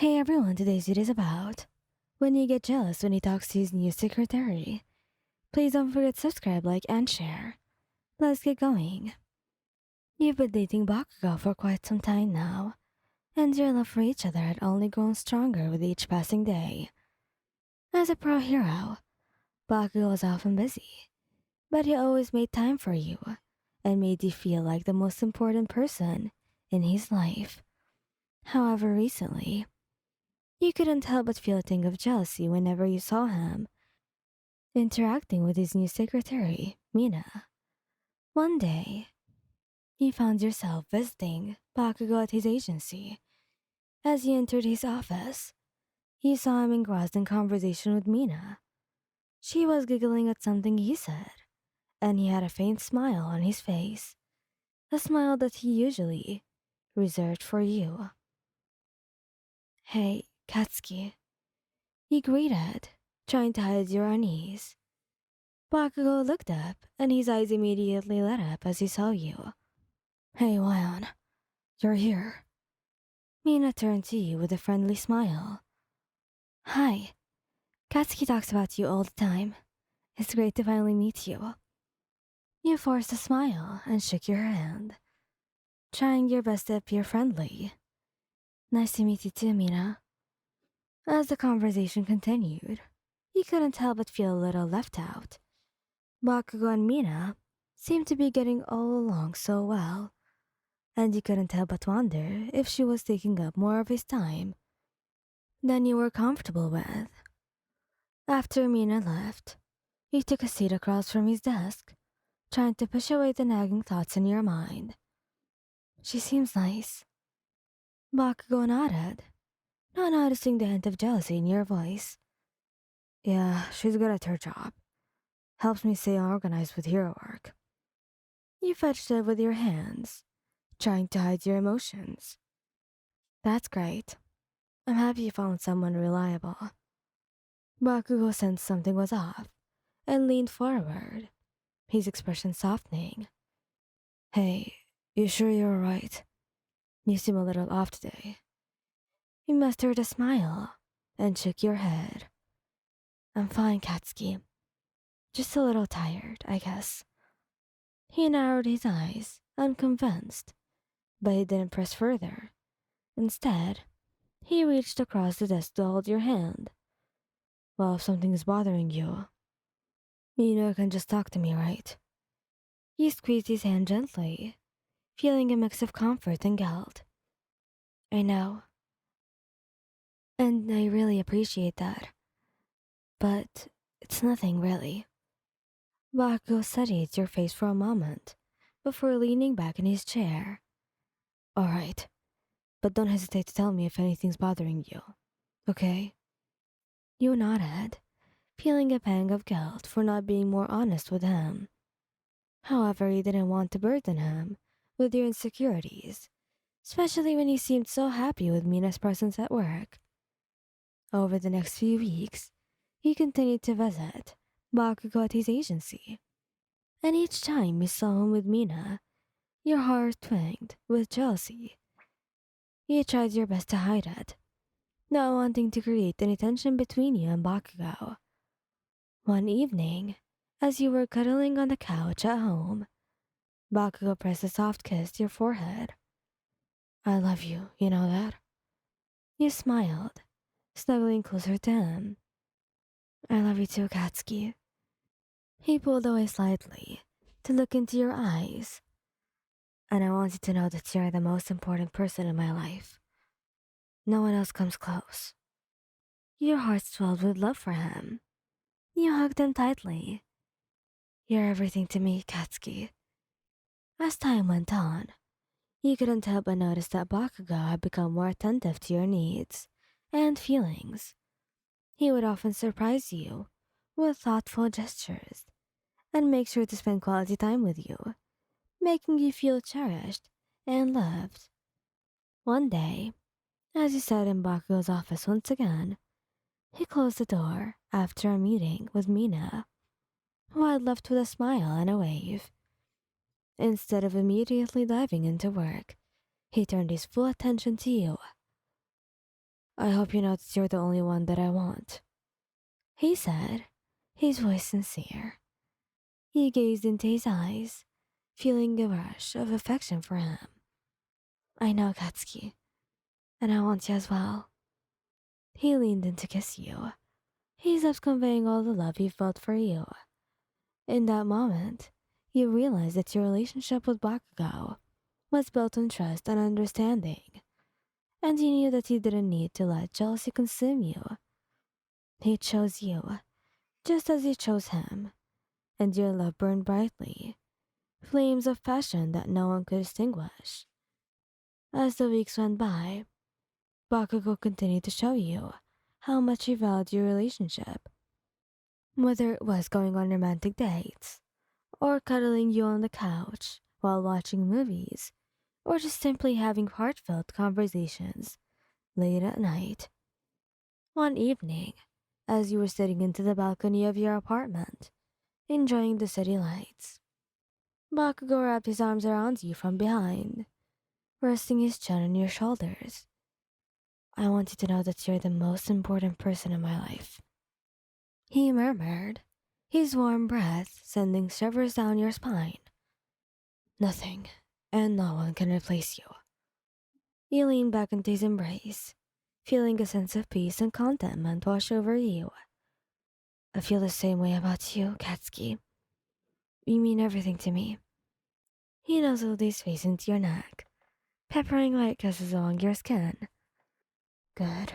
Hey everyone, today's video is about when you get jealous when he talks to his new secretary. Please don't forget to subscribe, like, and share. Let's get going. You've been dating Bakugou for quite some time now, and your love for each other had only grown stronger with each passing day. As a pro hero, Bakugou was often busy, but he always made time for you and made you feel like the most important person in his life. However, recently, you couldn't help but feel a thing of jealousy whenever you saw him interacting with his new secretary, Mina. One day, you found yourself visiting Bakugou at his agency. As you entered his office, you saw him engrossed in conversation with Mina. She was giggling at something he said, and he had a faint smile on his face, a smile that he usually reserved for you. "Hey, Katsuki," he greeted, trying to hide your unease. Bakugou looked up, and his eyes immediately lit up as he saw you. "Hey, Lion, you're here." Mina turned to you with a friendly smile. "Hi. Katsuki talks about you all the time. It's great to finally meet you." You forced a smile and shook your hand, trying your best to appear friendly. "Nice to meet you too, Mina." As the conversation continued, you couldn't help but feel a little left out. Bakugou and Mina seemed to be getting all along so well, and you couldn't help but wonder if she was taking up more of his time than you were comfortable with. After Mina left, he took a seat across from his desk, trying to push away the nagging thoughts in your mind. "She seems nice." Bakugo nodded, not noticing the hint of jealousy in your voice. "Yeah, she's good at her job. Helps me stay organized with hero work." You fetched it with your hands, trying to hide your emotions. "That's great. I'm happy you found someone reliable." Bakugo sensed something was off and leaned forward, his expression softening. "Hey, you sure you're alright? You seem a little off today." You mustered a smile and shook your head. "I'm fine, Katsuki. Just a little tired, I guess." He narrowed his eyes, unconvinced, but he didn't press further. Instead, he reached across the desk to hold your hand. "Well, if something is bothering you, you can just talk to me, right?" You squeezed his hand gently, feeling a mix of comfort and guilt. "I know, and I really appreciate that, but it's nothing really." Bakugo studied your face for a moment before leaning back in his chair. "All right, but don't hesitate to tell me if anything's bothering you, okay?" You nodded, feeling a pang of guilt for not being more honest with him. However, you didn't want to burden him with your insecurities, especially when he seemed so happy with Mina's presence at work. Over the next few weeks, he continued to visit Bakugo at his agency, and each time you saw him with Mina, your heart twinged with jealousy. You tried your best to hide it, not wanting to create any tension between you and Bakugo. One evening, as you were cuddling on the couch at home, Bakugo pressed a soft kiss to your forehead. "I love you, you know that?" You smiled, snuggling closer to him. "I love you too, Katsuki." He pulled away slightly to look into your eyes. "And I want you to know that you're the most important person in my life. No one else comes close." Your heart swelled with love for him. You hugged him tightly. "You're everything to me, Katsuki." As time went on, you couldn't help but notice that Bakugo had become more attentive to your needs and feelings. He would often surprise you with thoughtful gestures and make sure to spend quality time with you, making you feel cherished and loved. One day, as you sat in Bakugo's office once again, he closed the door after a meeting with Mina, who had left with a smile and a wave. Instead of immediately diving into work, he turned his full attention to you. I hope you know that you're the only one that I want, he said, his voice sincere. He gazed into his eyes, feeling a rush of affection for him. I know, Katsuki, and I want you as well. He leaned in to kiss you, his lips conveying all the love he felt for you. In that moment, you realized that your relationship with Bakugou was built on trust and understanding, and you knew that you didn't need to let jealousy consume you. He chose you, just as you chose him, and your love burned brightly, flames of passion that no one could extinguish. As the weeks went by, Bakugou continued to show you how much he valued your relationship. Whether it was going on romantic dates, or cuddling you on the couch while watching movies, or just simply having heartfelt conversations late at night. One evening, as you were sitting into the balcony of your apartment, enjoying the city lights, Bakugou wrapped his arms around you from behind, resting his chin on your shoulders. I want you to know that you're the most important person in my life, he murmured, his warm breath sending shivers down your spine. Nothing and no one can replace you. You leaned back into his embrace, feeling a sense of peace and contentment wash over you. I feel the same way about you, Katsuki. You mean everything to me. He nuzzled his face into your neck, peppering light kisses along your skin. Good,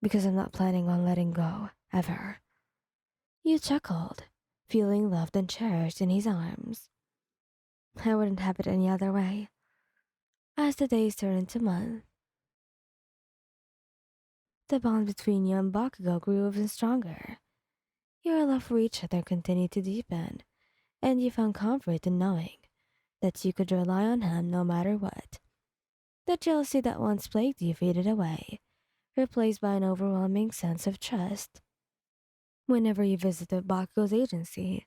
because I'm not planning on letting go, ever. You chuckled, feeling loved and cherished in his arms. I wouldn't have it any other way. As the days turned into months, the bond between you and Bakugou grew even stronger. Your love for each other continued to deepen, and you found comfort in knowing that you could rely on him no matter what. The jealousy that once plagued you faded away, replaced by an overwhelming sense of trust. Whenever you visited Bakugou's agency,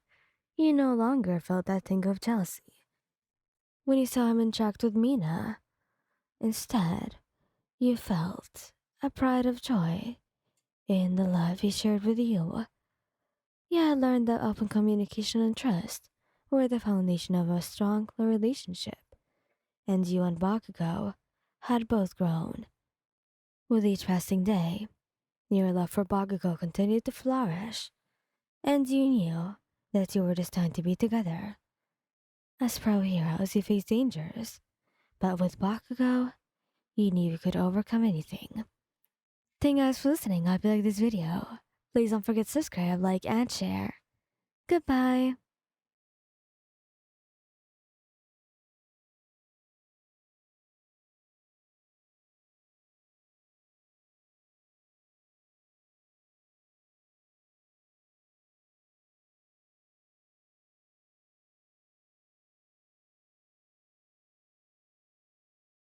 you no longer felt that tingle of jealousy. When you saw him interact with Mina, instead, you felt a pride of joy in the love he shared with you. You had learned that open communication and trust were the foundation of a strong relationship, and you and Bakugou had both grown. With each passing day, your love for Bakugou continued to flourish, and you knew that you were destined to be together. As pro heroes, you faced dangers, but with Bakugou, you knew you could overcome anything. Thank you guys for listening. I hope you like this video. Please don't forget to subscribe, like, and share. Goodbye.